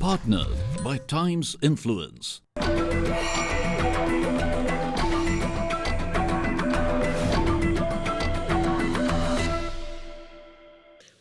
Partnered by Times Influence.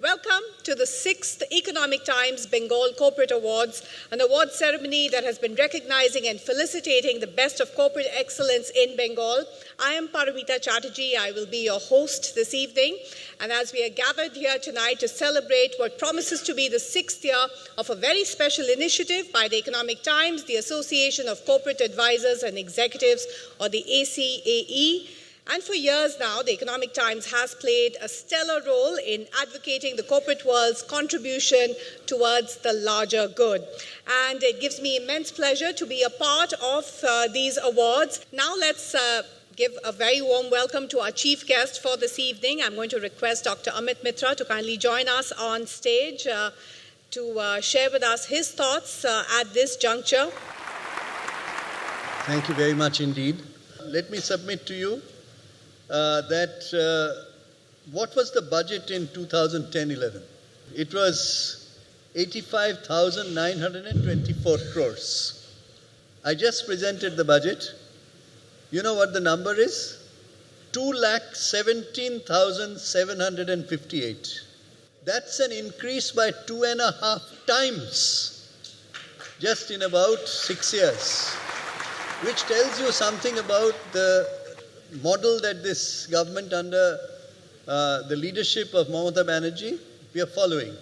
Welcome to the 6th Economic Times Bengal Corporate Awards, an award ceremony that has been recognizing and felicitating the best of corporate excellence in Bengal. I am Paramita Chatterjee. I will be your host this evening. And as we are gathered here tonight to celebrate what promises to be the 6th year of a very special initiative by the Economic Times, the Association of Corporate Advisors and Executives, or the ACAE, and for years now, the Economic Times has played a stellar role in advocating the corporate world's contribution towards the larger good. And it gives me immense pleasure to be a part of these awards. Now let's give a very warm welcome to our chief guest for this evening. I'm going to request Dr. Amit Mitra to kindly join us on stage to share with us his thoughts at this juncture. Thank you very much indeed. Let me submit to you what was the budget in 2010-11? It was 85,924 crores. I just presented the budget. You know what the number is? 2,17,758. That's an increase by 2.5 times just in about 6 years, which tells you something about the model that this government under the leadership of Mamata Banerjee, we are following.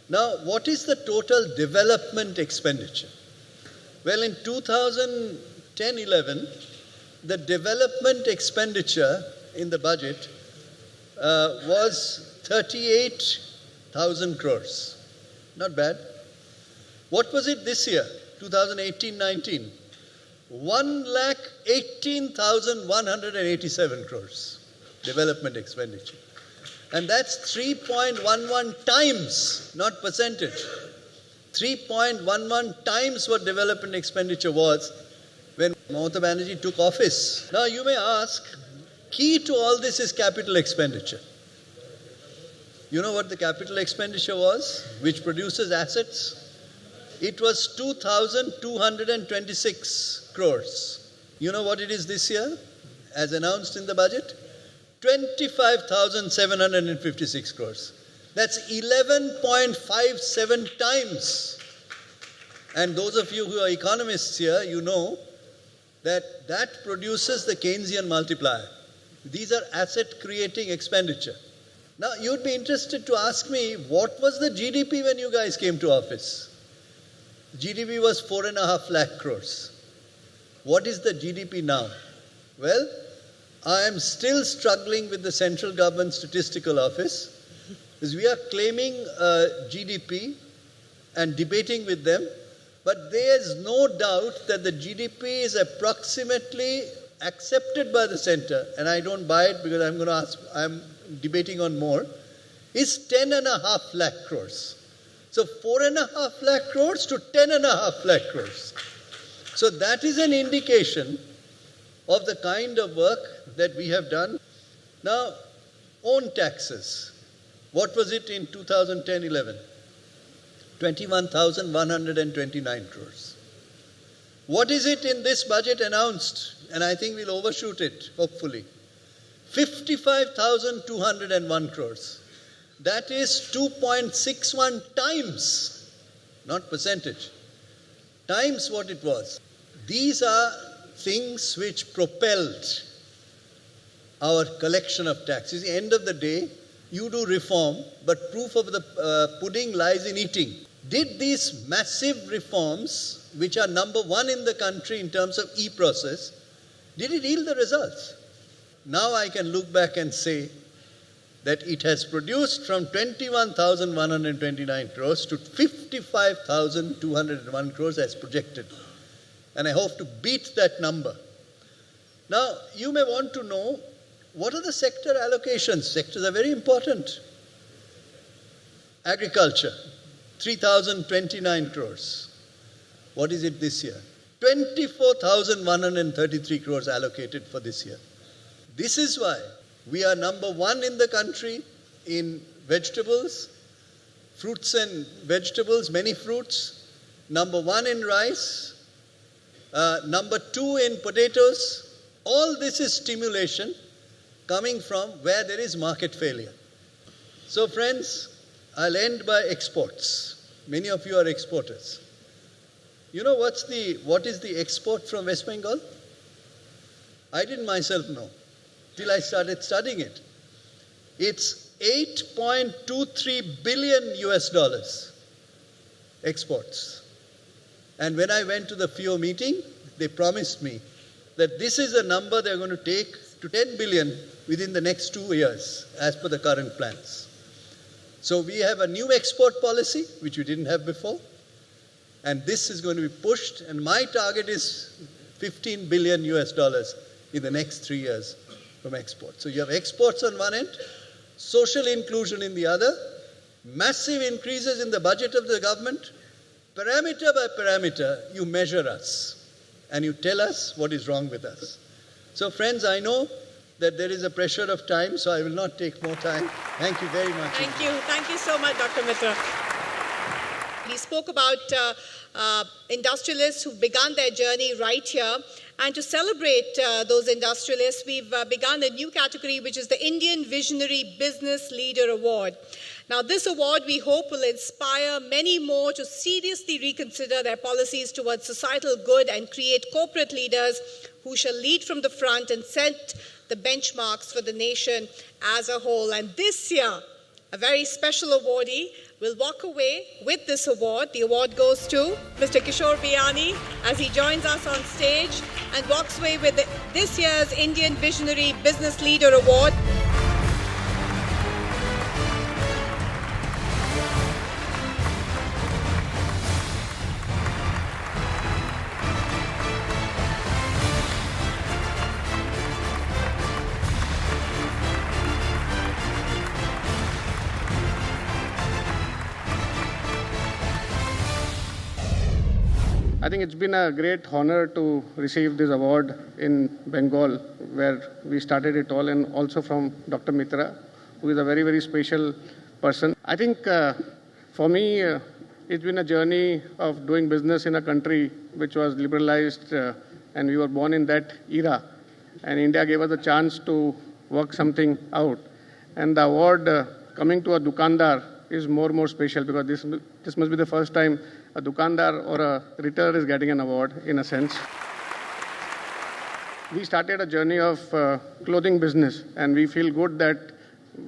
Now, what is the total development expenditure? Well, in 2010-11, the development expenditure in the budget was 38,000 crores. Not bad. What was it this year, 2018-19? 1,18,187 crores development expenditure. And that's 3.11 times, not percentage, 3.11 times what development expenditure was when Mamata Banerjee took office. Now you may ask, key to all this is capital expenditure. You know what the capital expenditure was, which produces assets? It was 2,226 crores. You know what it is this year, as announced in the budget? 25,756 crores. That's 11.57 times. And those of you who are economists here, you know that that produces the Keynesian multiplier. These are asset-creating expenditure. Now, you'd be interested to ask me, what was the GDP when you guys came to office? GDP was 4.5 lakh crores. What is the GDP now? Well, I am still struggling with the central government statistical office because we are claiming GDP and debating with them, but there's no doubt that the GDP is approximately accepted by the center, and I don't buy it because I'm debating on more, is 10.5 lakh crores. So 4.5 lakh crores to 10.5 lakh crores. So that is an indication of the kind of work that we have done. Now, own taxes. What was it in 2010-11? 21,129 crores. What is it in this budget announced? And I think we'll overshoot it, hopefully. 55,201 crores. That is 2.61 times, not percentage, times what it was. These are things which propelled our collection of taxes. At the end of the day, you do reform, but proof of the pudding lies in eating. Did these massive reforms, which are number one in the country in terms of e-process, did it yield the results? Now I can look back and say that it has produced from 21,129 crores to 55,201 crores as projected. And I hope to beat that number. Now, you may want to know, what are the sector allocations? Sectors are very important. Agriculture, 3,029 crores. What is it this year? 24,133 crores allocated for this year. This is why we are number one in the country in vegetables, fruits and vegetables, many fruits, number 1 in rice, number 2 in potatoes. All this is stimulation coming from where there is market failure. So friends, I'll end by exports. Many of you are exporters. You know what is the export from West Bengal? I didn't myself know till I started studying it. It's 8.23 billion US dollars exports. And when I went to the FIO meeting, they promised me that this is a number they're going to take to 10 billion within the next 2 years, as per the current plans. So we have a new export policy, which we didn't have before, and this is going to be pushed, and my target is 15 billion US dollars in the next 3 years from exports. So you have exports on one end, social inclusion in the other, massive increases in the budget of the government. Parameter by parameter, you measure us and you tell us what is wrong with us. So friends, I know that there is a pressure of time, so I will not take more time. Thank you very much. Thank you. Thank you so much, Dr. Mitra. We spoke about industrialists who've begun their journey right here. And to celebrate those industrialists, we've begun a new category, which is the Indian Visionary Business Leader Award. Now, this award, we hope, will inspire many more to seriously reconsider their policies towards societal good and create corporate leaders who shall lead from the front and set the benchmarks for the nation as a whole. And this year, a very special awardee will walk away with this award. The award goes to Mr. Kishore Biyani as he joins us on stage and walks away with this year's Indian Visionary Business Leader Award. I think it's been a great honor to receive this award in Bengal, where we started it all, and also from Dr. Mitra, who is a very, very special person. I think for me, it's been a journey of doing business in a country which was liberalized, and we were born in that era. And India gave us a chance to work something out. And the award coming to a Dukandar is more special, because this must be the first time a Dukandar or a retailer is getting an award, in a sense. We started a journey of clothing business, and we feel good that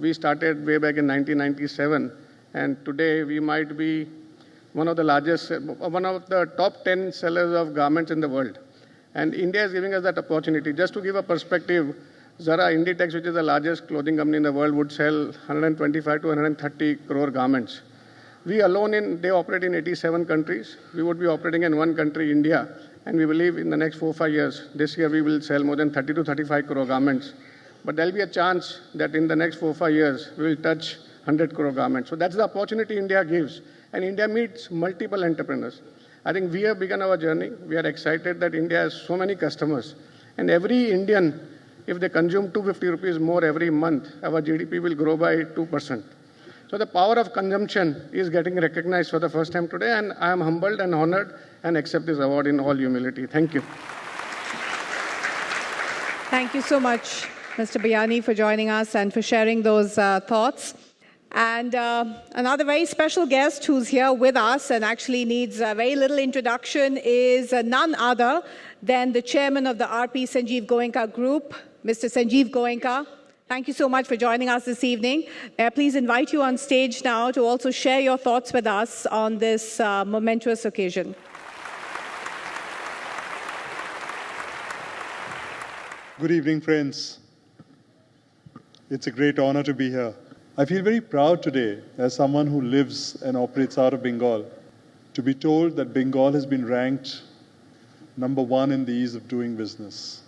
we started way back in 1997, and today we might be one of the top 10 sellers of garments in the world. And India is giving us that opportunity. Just to give a perspective, Zara Inditex, which is the largest clothing company in the world, would sell 125 to 130 crore garments. We alone, they operate in 87 countries. We would be operating in one country, India, and we believe in the next 4 or 5 years, this year we will sell more than 30 to 35 crore garments. But there will be a chance that in the next 4 or 5 years, we will touch 100 crore garments. So that's the opportunity India gives. And India meets multiple entrepreneurs. I think we have begun our journey. We are excited that India has so many customers. And every Indian, if they consume 250 rupees more every month, our GDP will grow by 2%. So the power of consumption is getting recognized for the first time today, and I am humbled and honored and accept this award in all humility. Thank you. Thank you so much, Mr. Biyani, for joining us and for sharing those thoughts. And another very special guest who's here with us and actually needs very little introduction is none other than the chairman of the RP Sanjeev Goenka Group, Mr. Sanjeev Goenka. Thank you so much for joining us this evening. May I please invite you on stage now to also share your thoughts with us on this momentous occasion. Good evening, friends. It's a great honor to be here. I feel very proud today, as someone who lives and operates out of Bengal, to be told that Bengal has been ranked #1 in the ease of doing business.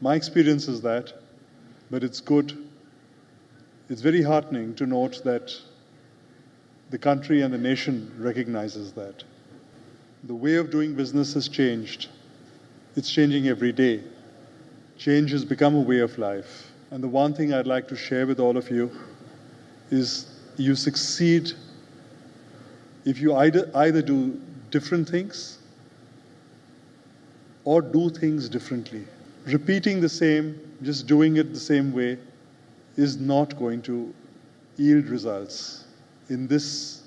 My experience is that, but it's good. It's very heartening to note that the country and the nation recognizes that. The way of doing business has changed. It's changing every day. Change has become a way of life. And the one thing I'd like to share with all of you is you succeed if you either do different things or do things differently. Repeating the same, just doing it the same way, is not going to yield results in this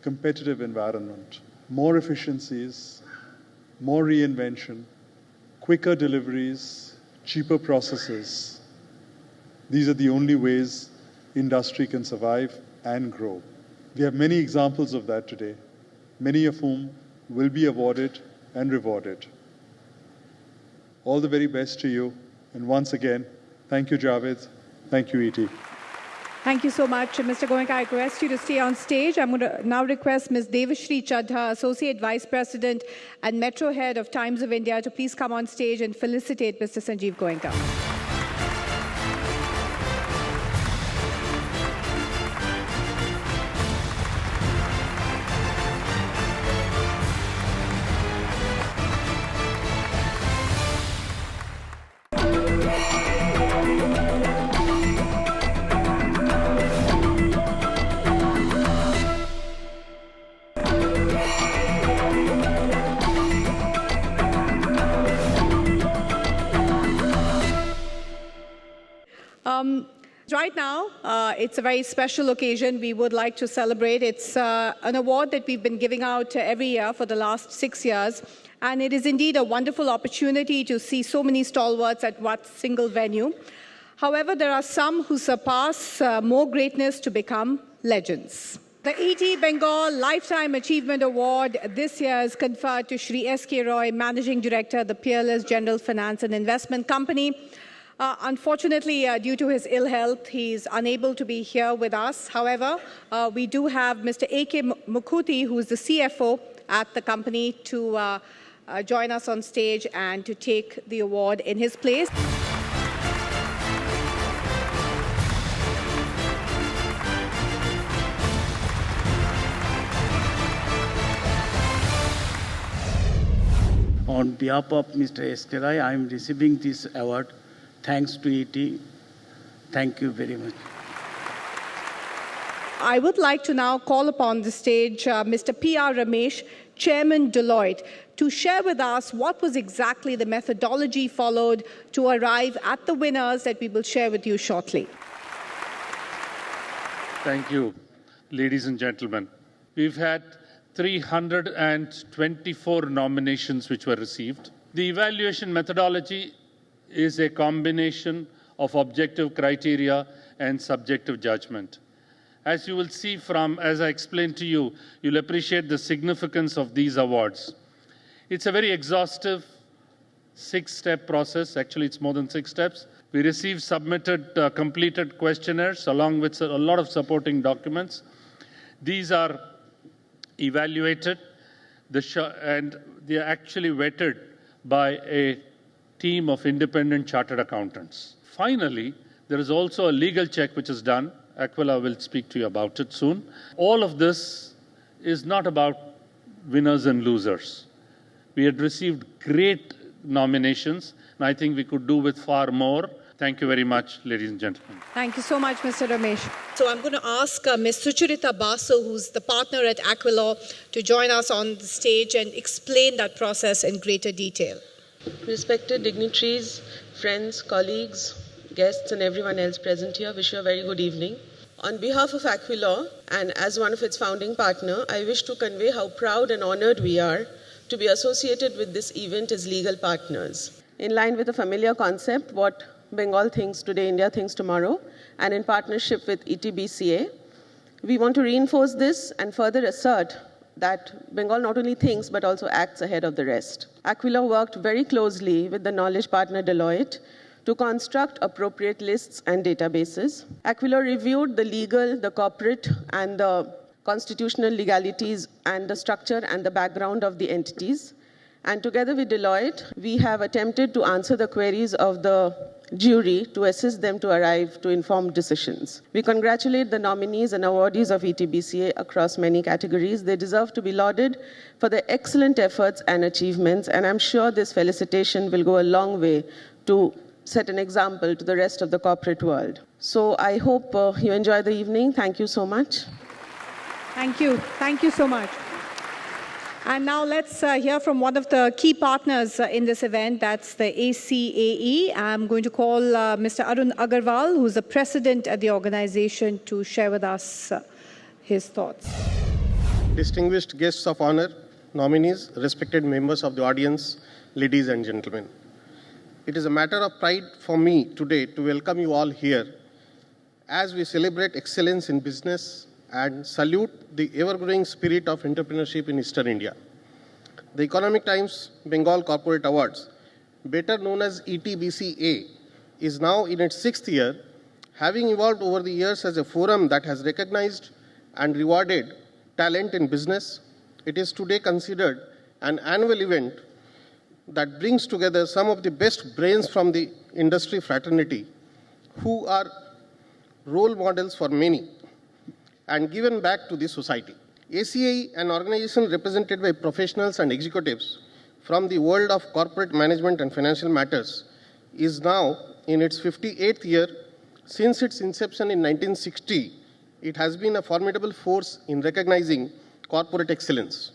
competitive environment. More efficiencies, more reinvention, quicker deliveries, cheaper processes. These are the only ways industry can survive and grow. We have many examples of that today, many of whom will be awarded and rewarded. All the very best to you. And once again, thank you, Javed. Thank you, E.T. Thank you so much, Mr. Goenka. I request you to stay on stage. I'm going to now request Ms. Devashri Chadha, Associate Vice President and Metro Head of Times of India, to please come on stage and felicitate Mr. Sanjeev Goenka. Right now, it's a very special occasion we would like to celebrate. It's an award that we've been giving out every year for the last 6 years, and it is indeed a wonderful opportunity to see so many stalwarts at one single venue. However, there are some who surpass more greatness to become legends. The ET Bengal Lifetime Achievement Award this year is conferred to Shri S.K. Roy, Managing Director of the Peerless General Finance and Investment Company. Unfortunately, due to his ill health, he is unable to be here with us. However, we do have Mr. A.K. Mukhuti, who is the CFO at the company, to join us on stage and to take the award in his place. On behalf of Mr. S.K. Roy, I am receiving this award. Thanks to E.T. Thank you very much. I would like to now call upon the stage Mr. P.R. Ramesh, Chairman Deloitte, to share with us what was exactly the methodology followed to arrive at the winners that we will share with you shortly. Thank you, ladies and gentlemen. We've had 324 nominations which were received. The evaluation methodology is a combination of objective criteria and subjective judgment. As you will see from, as I explained to you, you'll appreciate the significance of these awards. It's a very exhaustive 6-step process. Actually, it's more than 6 steps. We received submitted, completed questionnaires along with a lot of supporting documents. These are evaluated and they are actually vetted by a team of independent chartered accountants. Finally, there is also a legal check which is done. Aquila will speak to you about it soon. All of this is not about winners and losers. We had received great nominations, and I think we could do with far more. Thank you very much, ladies and gentlemen. Thank you so much, Mr. Ramesh. So I'm going to ask Ms. Sucharita Basu, who's the partner at Aquila, to join us on the stage and explain that process in greater detail. Respected dignitaries, friends, colleagues, guests, and everyone else present here, wish you a very good evening. On behalf of Aquila, and as one of its founding partners, I wish to convey how proud and honored we are to be associated with this event as legal partners. In line with a familiar concept, what Bengal thinks today, India thinks tomorrow, and in partnership with ETBCA, we want to reinforce this and further assert that Bengal not only thinks but also acts ahead of the rest. Aquila worked very closely with the knowledge partner Deloitte to construct appropriate lists and databases. Aquila reviewed the legal, the corporate, and the constitutional legalities and the structure and the background of the entities. And together with Deloitte, we have attempted to answer the queries of the jury to assist them to arrive to informed decisions. We congratulate the nominees and awardees of ETBCA across many categories. They deserve to be lauded for their excellent efforts and achievements, and I'm sure this felicitation will go a long way to set an example to the rest of the corporate world. So I hope you enjoy the evening. Thank you so much. Thank you. Thank you so much. And now let's hear from one of the key partners in this event, that's the ACAE. I'm going to call Mr. Arun Agarwal, who's the president at the organization, to share with us his thoughts. Distinguished guests of honor, nominees, respected members of the audience, ladies and gentlemen. It is a matter of pride for me today to welcome you all here as we celebrate excellence in business and salute the ever-growing spirit of entrepreneurship in Eastern India. The Economic Times Bengal Corporate Awards, better known as ETBCA, is now in its 6th year, having evolved over the years as a forum that has recognized and rewarded talent in business. It is today considered an annual event that brings together some of the best brains from the industry fraternity who are role models for many and given back to the society. ACAE, an organization represented by professionals and executives from the world of corporate management and financial matters, is now in its 58th year. Since its inception in 1960, it has been a formidable force in recognizing corporate excellence.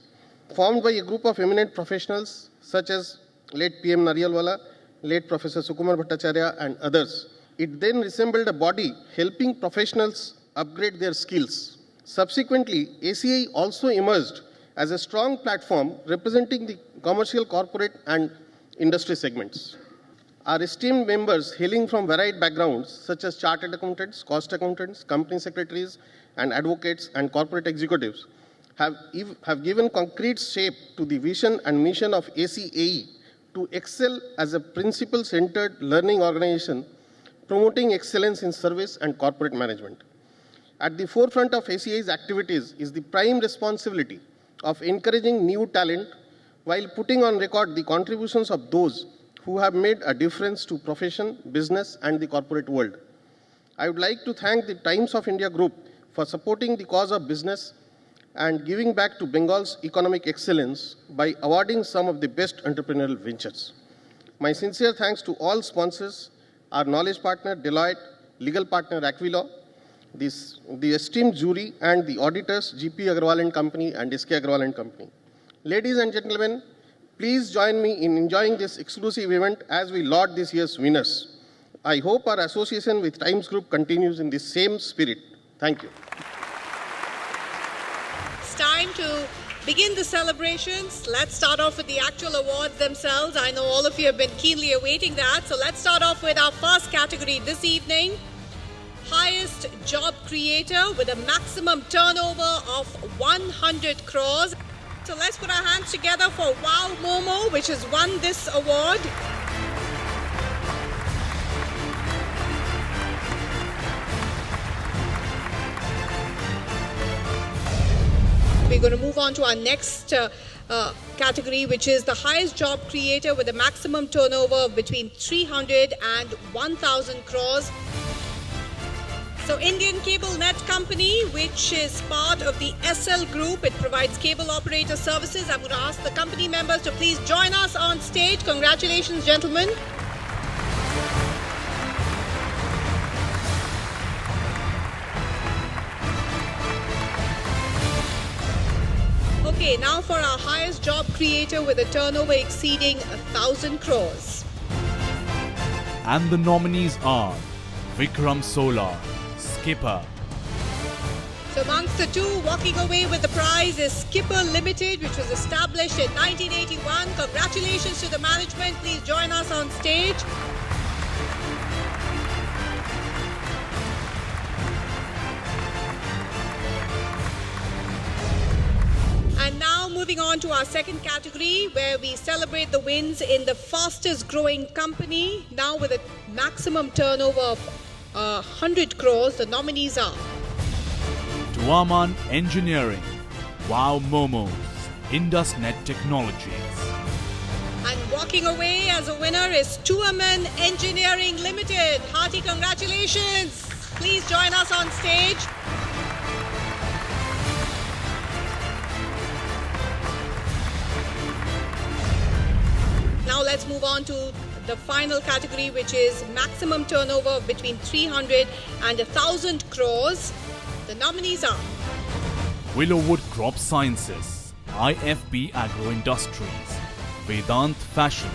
Formed by a group of eminent professionals such as late PM Nariyalwala, late Professor Sukumar Bhattacharya and others, it then resembled a body helping professionals upgrade their skills. Subsequently, ACAE also emerged as a strong platform representing the commercial, corporate and industry segments. Our esteemed members hailing from varied backgrounds such as chartered accountants, cost accountants, company secretaries and advocates and corporate executives have given concrete shape to the vision and mission of ACAE to excel as a principle-centered learning organization promoting excellence in service and corporate management. At the forefront of ACAE's activities is the prime responsibility of encouraging new talent while putting on record the contributions of those who have made a difference to profession, business, and the corporate world. I would like to thank the Times of India Group for supporting the cause of business and giving back to Bengal's economic excellence by awarding some of the best entrepreneurial ventures. My sincere thanks to all sponsors, our knowledge partner Deloitte, legal partner Aquilo, the esteemed jury and the auditors GP Agarwal and Company and SK Agarwal and Company. Ladies and gentlemen, please join me in enjoying this exclusive event as we laud this year's winners. I hope our association with Times Group continues in the same spirit. Thank you. It's time to begin the celebrations. Let's start off with the actual awards themselves. I know all of you have been keenly awaiting that. So let's start off with our first category this evening. Highest job creator with a maximum turnover of 100 crores. So let's put our hands together for Wow Momo, which has won this award. We're going to move on to our next category, which is the highest job creator with a maximum turnover of between 300 and 1,000 crores. So Indian Cable Net Company, which is part of the SL Group, it provides cable operator services. I'm going to ask the company members to please join us on stage. Congratulations, gentlemen. Okay, now for our highest job creator with a turnover exceeding 1,000 crores. And the nominees are Vikram Solar, Skipper. So amongst the two, walking away with the prize is Skipper Limited, which was established in 1981. Congratulations to the management. Please join us on stage. And now moving on to our second category, where we celebrate the wins in the fastest growing company, now with a maximum turnover of 100 crores. The nominees are Tuaman Engineering, Wow Momos, Indus Net Technologies. And walking away as a winner is Tuaman Engineering Limited. Hearty congratulations. Please join us on stage. Now let's move on to the final category, which is maximum turnover of between 300 and 1,000 crores. The nominees are Willowood Crop Sciences, IFB Agro Industries, Vedant Fashions.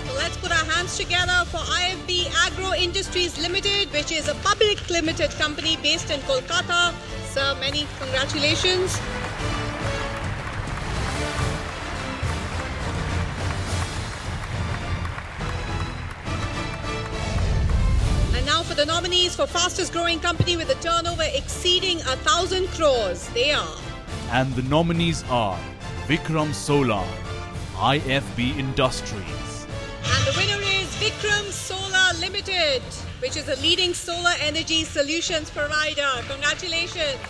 So let's put our hands together for IFB Agro Industries Limited, which is a public limited company based in Kolkata. Sir, many congratulations. And now for the nominees for fastest growing company with a turnover exceeding 1,000 crores. They are. And the nominees are Vikram Solar, IFB Industries. And the winner is Vikram Solar Limited, which is a leading solar energy solutions provider. Congratulations.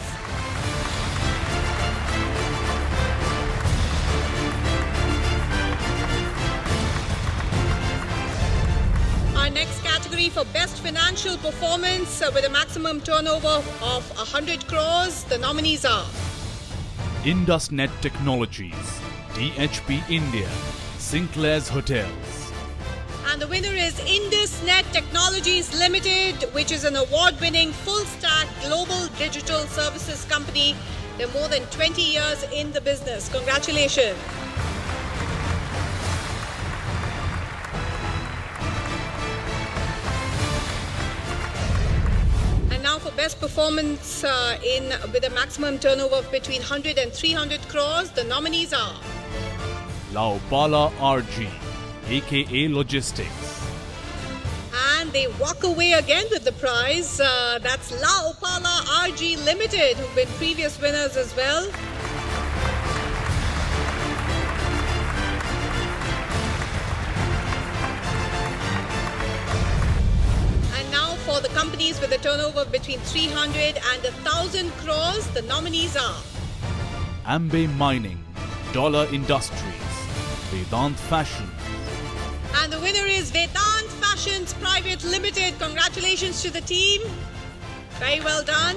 Our next category for best financial performance with a maximum turnover of 100 crores, the nominees are Indus Net Technologies, DHP India, Sinclair's Hotels. And the winner is Indus Net Technologies Limited, which is an award-winning full-stack global digital services company. They're more than 20 years in the business. Congratulations. And now for best performance with a maximum turnover of between 100 and 300 crores, the nominees are Opala RG, aka Logistics. and they walk away again with the prize. That's Opala RG Limited, who've been previous winners as well. And now for the companies with a turnover between 300 and 1,000 crores, the nominees are Ambey Mining, Dollar Industries, Vedant Fashions. And the winner is Vedant Fashions Private Limited. Congratulations to the team. Very well done.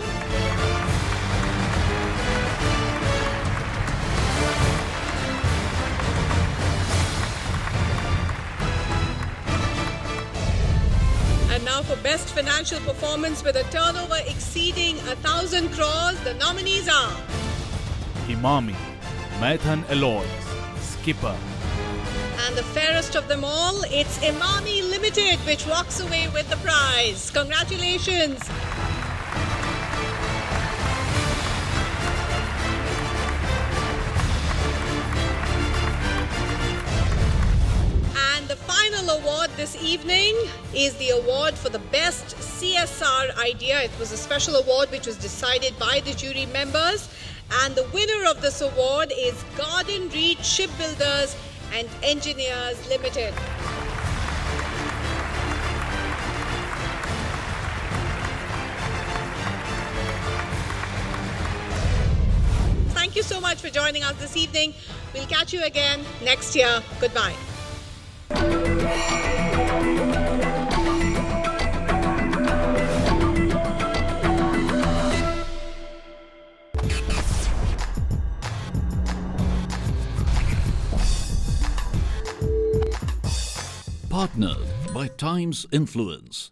And now for best financial performance with a turnover exceeding 1,000 crores, the nominees are Emami, Maithan Alloys, Skipper. And the fairest of them all, it's Emami Limited, which walks away with the prize. Congratulations. And the final award this evening is the award for the best CSR idea. It was a special award which was decided by the jury members. And the winner of this award is Garden Reach Shipbuilders and Engineers Limited. Thank you so much for joining us this evening. We'll catch you again next year. Goodbye. Partnered by Times Influence.